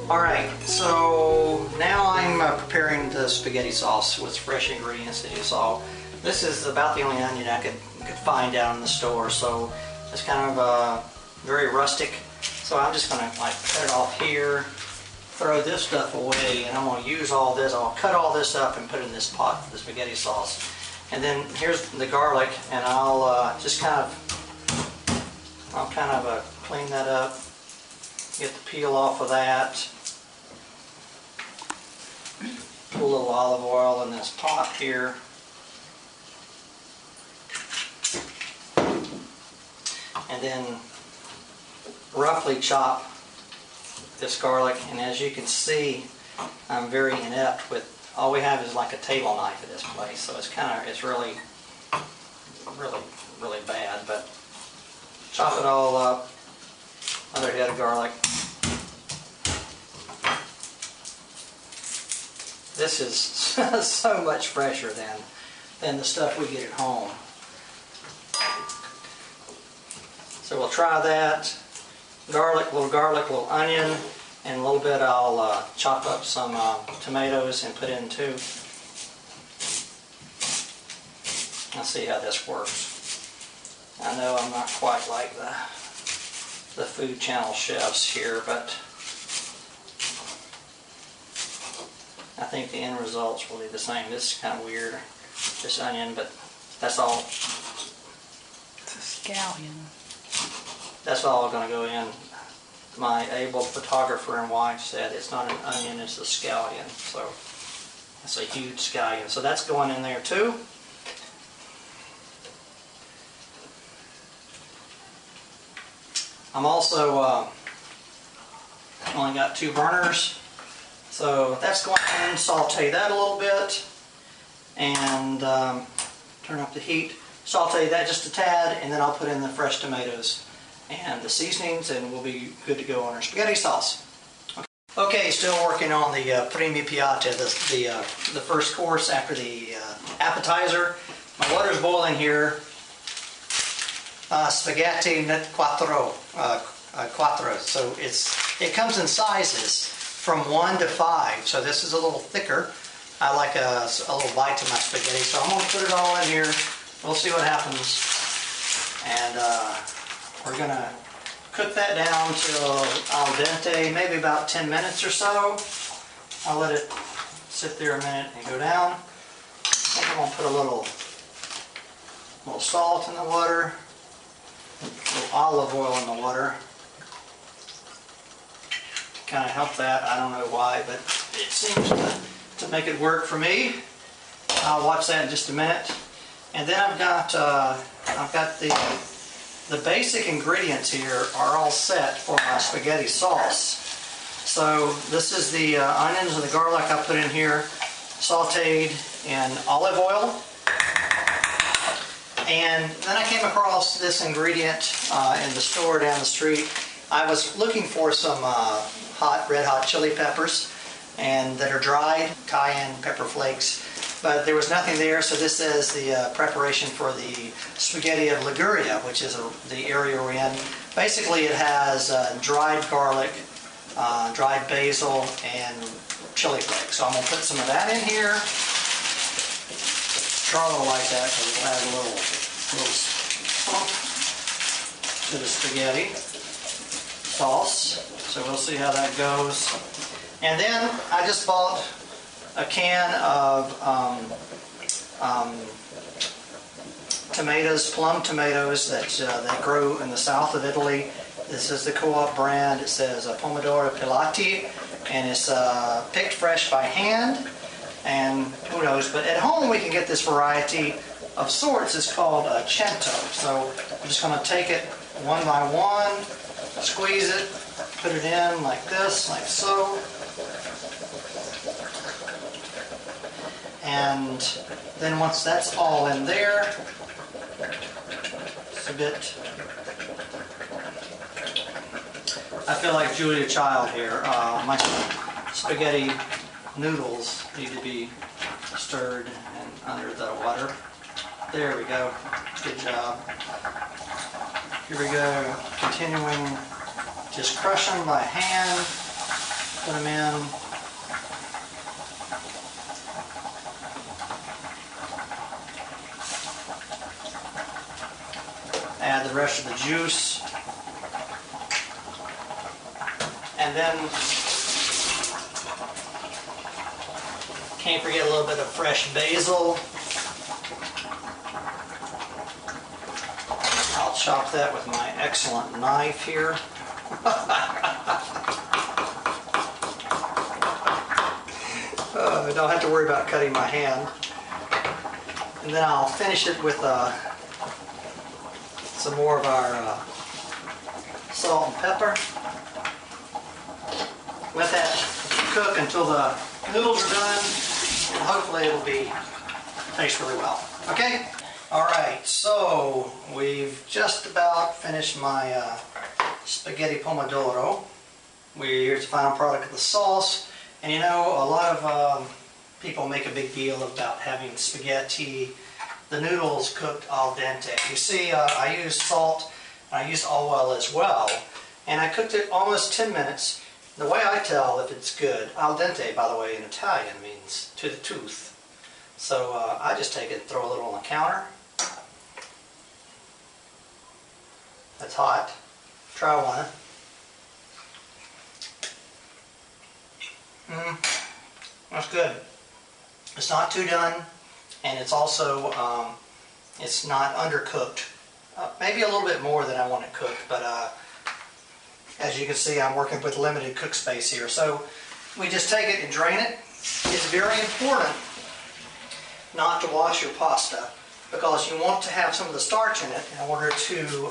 Alright, so now I'm preparing the spaghetti sauce with fresh ingredients that you saw. This is about the only onion I could find down in the store, so it's kind of very rustic. So I'm just going to like cut it off here, throw this stuff away, and I'm going to use all this. I'll cut all this up and put it in this pot for the spaghetti sauce. And then here's the garlic, and I'll just kind of clean that up, get the peel off of that. Put a little olive oil in this pot here. And then roughly chop this garlic, and as you can see, I'm very inept with, all we have is like a table knife at this place, so it's really bad, but chop it all up, another head of garlic. This is so much fresher than the stuff we get at home. So we'll try that. Garlic, little onion, and a little bit I'll chop up some tomatoes and put in too. Let's see how this works. I know I'm not quite like the Food Channel chefs here, but I think the end results will be the same. This is kind of weird, this onion, but that's all. It's a scallion. That's all going to go in. My able photographer and wife said it's not an onion, it's a scallion. So it's a huge scallion. So that's going in there too. I'm also only got 2 burners. So that's going in, saute that a little bit, and turn up the heat, saute that just a tad, and then I'll put in the fresh tomatoes and the seasonings, and we'll be good to go on our spaghetti sauce. Okay, still working on the Primi Piatti, the first course after the appetizer. My water's boiling here. Spaghetti quattro, so it comes in sizes from 1 to 5, so this is a little thicker. I like a little bite to my spaghetti, so I'm going to put it all in here. We'll see what happens, and we're going to cook that down till al dente, maybe about 10 minutes or so. I'll let it sit there a minute and go down. I think I'm going to put a little salt in the water, a little olive oil in the water. Kind of help that. I don't know why, but it seems to make it work for me. I'll watch that in just a minute. And then I've got the basic ingredients here are all set for my spaghetti sauce. So this is the onions and the garlic I put in here, sauteed in olive oil. And then I came across this ingredient in the store down the street. I was looking for some red hot chili peppers, and that are dried, cayenne pepper flakes, but there was nothing there, so this is the preparation for the spaghetti of Liguria, which is the area we're in. Basically it has dried garlic, dried basil, and chili flakes. So I'm going to put some of that in here. Charlotte will like that because it'll add a little spunk to the spaghetti sauce. So we'll see how that goes. And then I just bought a can of tomatoes, plum tomatoes that grow in the south of Italy. This is the co-op brand. It says Pomodoro Piatti, and it's picked fresh by hand. And who knows, but at home we can get this variety of sorts. It's called cento. So I'm just going to take it one by one, squeeze it, put it in like this, like so. And then once that's all in there, it's a bit, I feel like Julia Child here. My spaghetti noodles need to be stirred and under the water. There we go. Good job. Here we go. Continuing, just crush them by hand. Put them in. Add the rest of the juice. And then, can't forget a little bit of fresh basil. I'll chop that with my excellent knife here. I don't have to worry about cutting my hand. And then I'll finish it with some more of our salt and pepper. Let that cook until the noodles are done, and hopefully it'll taste really well. Okay? Alright, so we've just about finished my spaghetti pomodoro. Here's the final product of the sauce. And you know, a lot of people make a big deal about having spaghetti, the noodles cooked al dente. You see, I used salt, and I used olive oil as well, and I cooked it almost 10 minutes. The way I tell if it's good, al dente, by the way, in Italian means to the tooth. So I just take it and throw a little on the counter. That's hot. Try one. That's good. It's not too done, and it's also it's not undercooked. Maybe a little bit more than I want it cooked, but as you can see, I'm working with limited cook space here. So we just take it and drain it. It's very important not to wash your pasta because you want to have some of the starch in it in order to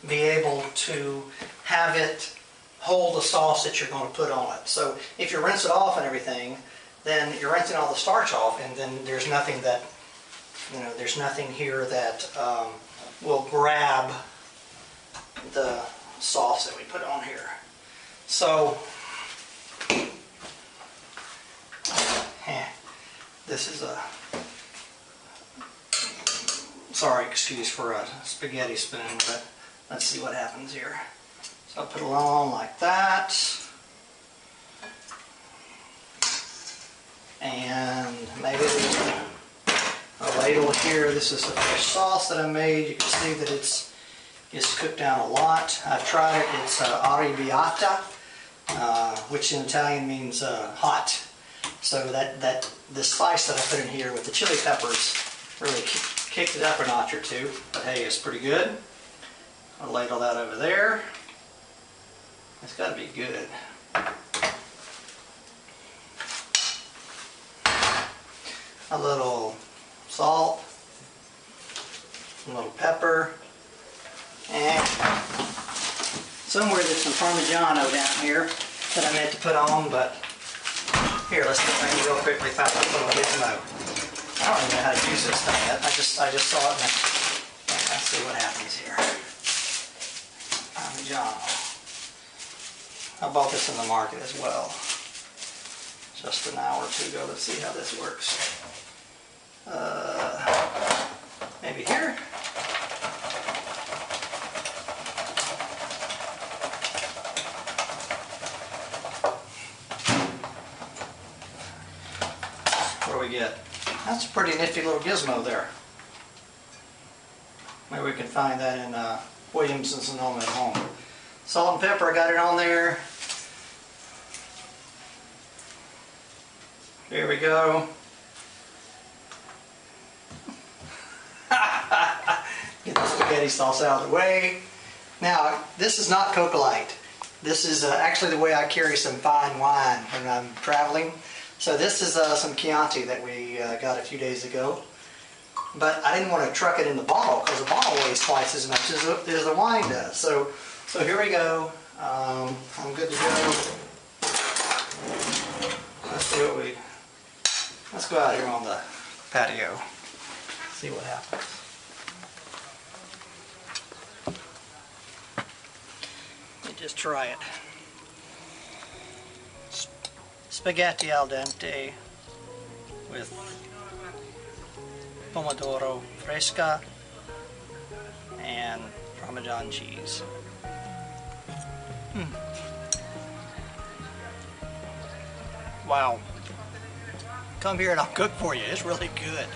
be able to have it hold the sauce that you're going to put on it. So if you rinse it off and everything, then you're rinsing all the starch off, and then there's nothing that, there's nothing here that will grab the sauce that we put on here. So, this is sorry, excuse for a spaghetti spoon, but let's see what happens here. So I'll put it on like that. And maybe a ladle here. This is a fresh sauce that I made. You can see that it's cooked down a lot. I've tried it. It's arrabbiata, which in Italian means hot. So the spice that I put in here with the chili peppers really kicked it up a notch or two. But hey, it's pretty good. I'll ladle that over there. It's got to be good. A little salt, a little pepper, and somewhere there's some Parmigiano down here that I meant to put on, but here, let's get ready real quickly. Find out some of gizmo. I don't even know how to use this thing yet. I just saw it and let's see what happens here. Parmigiano. I bought this in the market as well, just an hour or two ago. Let's see how this works. Maybe here. What do we get? That's a pretty nifty little gizmo there. Maybe we can find that in Williams and Sonoma at home. Salt and pepper, I got it on there. Here we go. Get the spaghetti sauce out of the way. Now, this is not Coca Light. This is actually the way I carry some fine wine when I'm traveling. So this is some Chianti that we got a few days ago. But I didn't want to truck it in the bottle because the bottle weighs twice as much as the wine does. So here we go. I'm good to go. Let's go out here on the patio. See what happens. Let me just try it. Spaghetti al dente with pomodoro fresca and Parmesan cheese. Wow. Come here and I'll cook for you. It's really good.